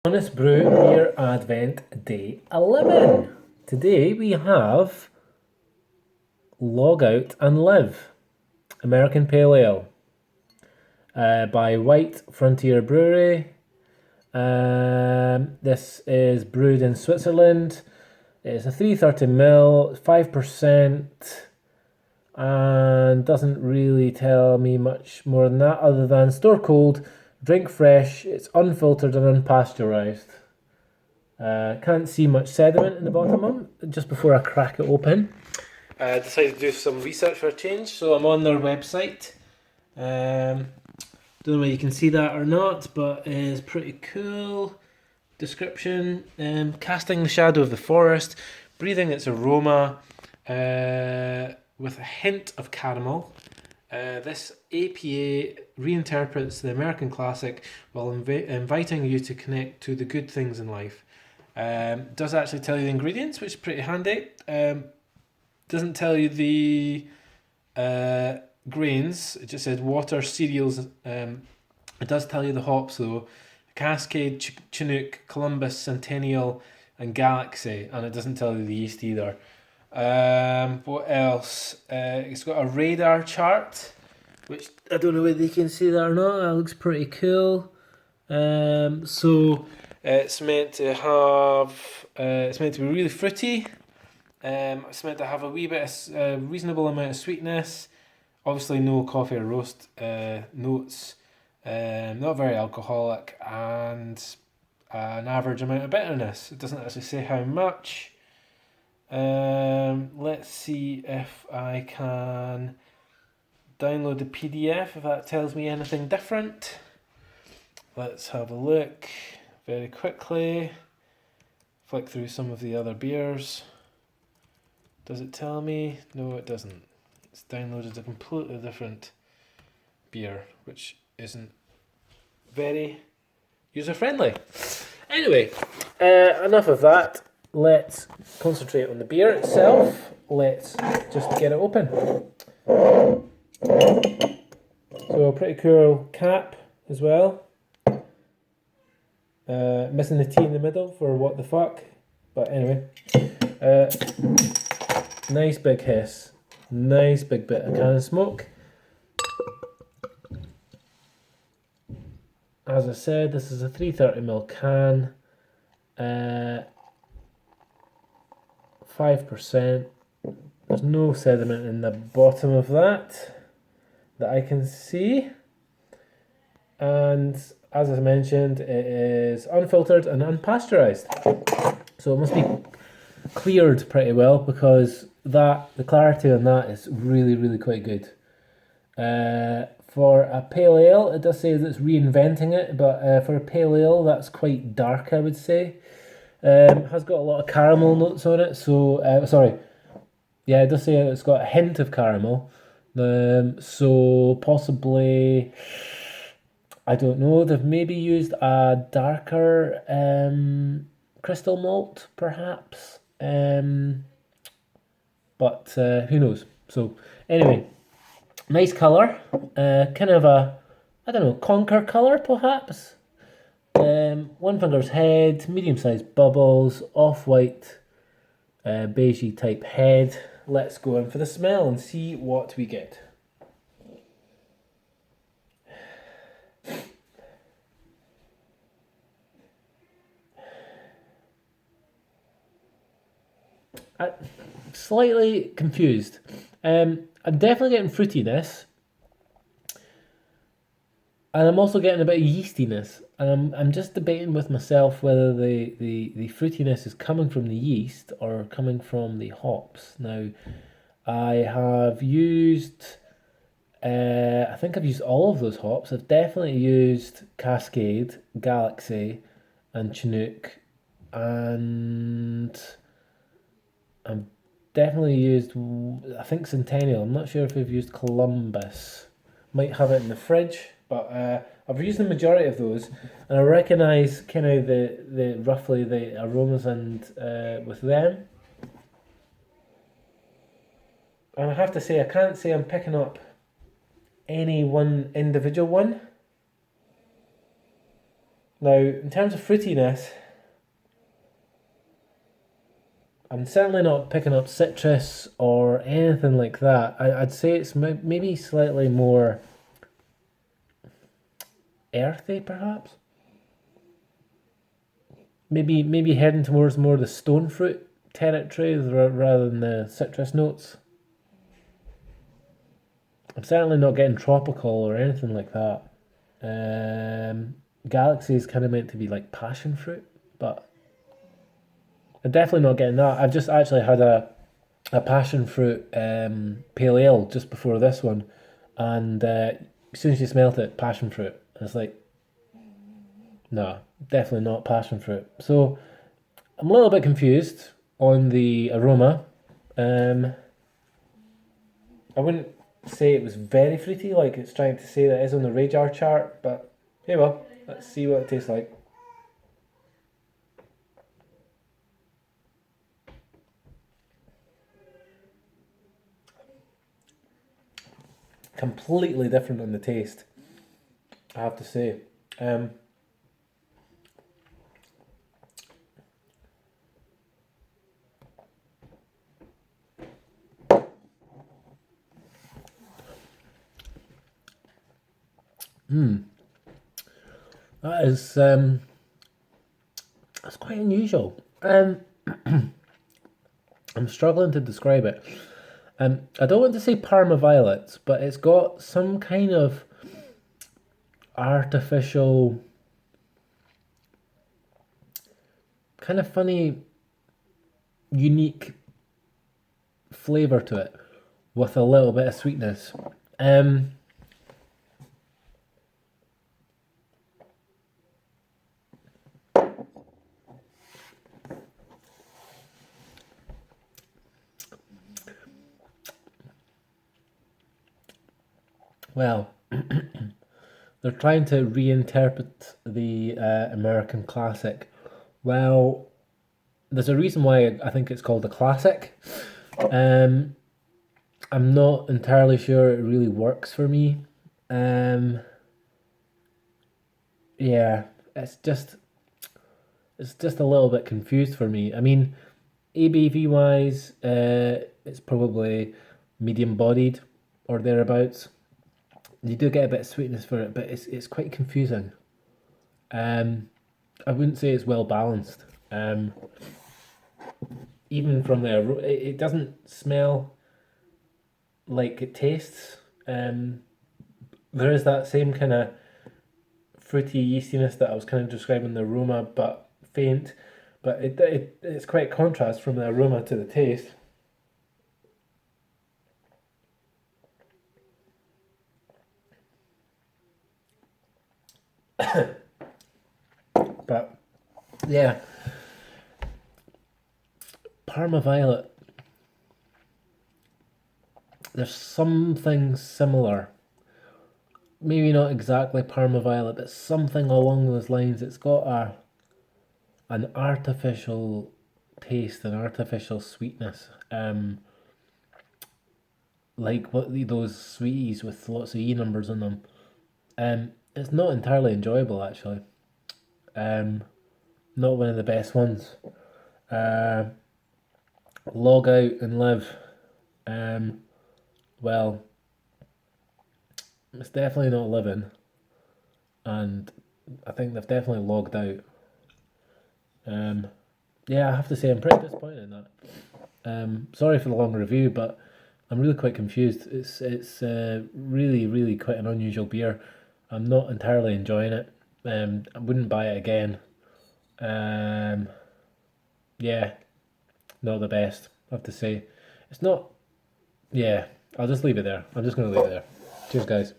Honest Brew Beer Advent Day 11. Today we have Log Out and Live, American Pale Ale, by White Frontier Brewery. This is brewed in Switzerland. It's a 330ml, 5%, and doesn't really tell me much more than that other than store cold, drink fresh, it's unfiltered and unpasteurized. Can't see much sediment in the bottom just before I crack it open. I decided to do some research for a change, so I'm on their website. Don't know whether you can see that or not, but it's pretty cool. Description: casting the shadow of the forest, breathing its aroma, with a hint of caramel. This APA reinterprets the American classic while inviting you to connect to the good things in life. Does actually tell you the ingredients, which is pretty handy. Doesn't tell you the grains. It just says water, cereals. It does tell you the hops though. Cascade, Chinook, Columbus, Centennial, and Galaxy, and it doesn't tell you the yeast either. What else? It's got a radar chart, which I don't know whether you can see that or not. That looks pretty cool. So it's meant to have. It's meant to be really fruity. It's meant to have a wee bit of reasonable amount of sweetness. Obviously, no coffee or roast notes. Not very alcoholic, and an average amount of bitterness. It doesn't actually say how much. Let's see if I can download the PDF, if that tells me anything different. Let's have a look very quickly. Flick through some of the other beers. Does it tell me? No, it doesn't. It's downloaded a completely different beer, which isn't very user-friendly. Anyway, enough of that. Let's concentrate on the beer itself. Let's just get it open. So a pretty cool cap as well. Missing the T in the middle for what the fuck. But anyway. Nice big hiss. Nice big bit of can of smoke. As I said, this is a 330ml can. 5%. There's no sediment in the bottom of that I can see. And as I mentioned, it is unfiltered and unpasteurized. So it must be cleared pretty well, because the clarity on that is really, really quite good. For a pale ale, it does say that it's reinventing it, but for a pale ale, that's quite dark, I would say. Has got a lot of caramel notes on it, so it does say it's got a hint of caramel. So possibly, I don't know, they've maybe used a darker crystal malt, perhaps. But who knows? So anyway, nice colour, kind of a, I don't know, conker colour perhaps. One finger's head, medium-sized bubbles, off-white, beigey type head. Let's go in for the smell and see what we get. I'm slightly confused. I'm definitely getting fruitiness, and I'm also getting a bit of yeastiness. And I'm just debating with myself whether the fruitiness is coming from the yeast or coming from the hops. Now, I have used, I think I've used all of those hops. I've definitely used Cascade, Galaxy, and Chinook, and I've definitely used, I think, Centennial. I'm not sure if I've used Columbus. Might have it in the fridge, but I've used the majority of those, and I recognise kind of the roughly the aromas and with them. And I have to say, I can't say I'm picking up any one individual one. Now, in terms of fruitiness, I'm certainly not picking up citrus or anything like that. I'd say it's maybe slightly more earthy, perhaps. Maybe heading towards more the stone fruit territory rather than the citrus notes. I'm certainly not getting tropical or anything like that. Galaxy is kind of meant to be like passion fruit, but I'm definitely not getting that. I've just actually had a passion fruit pale ale just before this one, and as soon as you smelt it, passion fruit. And it's like, no, definitely not passion fruit. So I'm a little bit confused on the aroma. I wouldn't say it was very fruity like it's trying to say that is on the radar chart, but hey well, let's see what it tastes like. Completely different on the taste, I have to say. That is that's quite unusual. I'm struggling to describe it. I don't want to say Parma Violets, but it's got some kind of artificial, kind of funny, unique flavour to it with a little bit of sweetness. Well, they're trying to reinterpret the American classic. Well, there's a reason why I think it's called a classic. Um, I'm not entirely sure it really works for me. Um, yeah, it's just it's just a little bit confused for me. I mean, ABV wise, it's probably medium bodied or thereabouts. You do get a bit of sweetness for it, but it's quite confusing. Um, I wouldn't say it's well balanced. Even from there, it doesn't smell like it tastes. There is that same kind of fruity yeastiness that I was kind of describing the aroma, but faint. But it's quite contrast from the aroma to the taste. But yeah, Parma Violet. There's something similar. Maybe not exactly Parma Violet, but something along those lines. It's got an artificial taste, an artificial sweetness. Like what those sweeties with lots of E numbers in them. It's not entirely enjoyable actually. Um, Not one of the best ones. Uh, Log out and live. Um, well, it's definitely not living, and I think they've definitely logged out. Um, yeah, I have to say I'm pretty disappointed in that. Sorry for the long review, but I'm really quite confused. It's really quite an unusual beer. I'm not entirely enjoying it. I wouldn't buy it again. Um, yeah, not the best. I have to say, it's not. Yeah, I'll just leave it there. I'm just going to leave it there. Cheers, guys.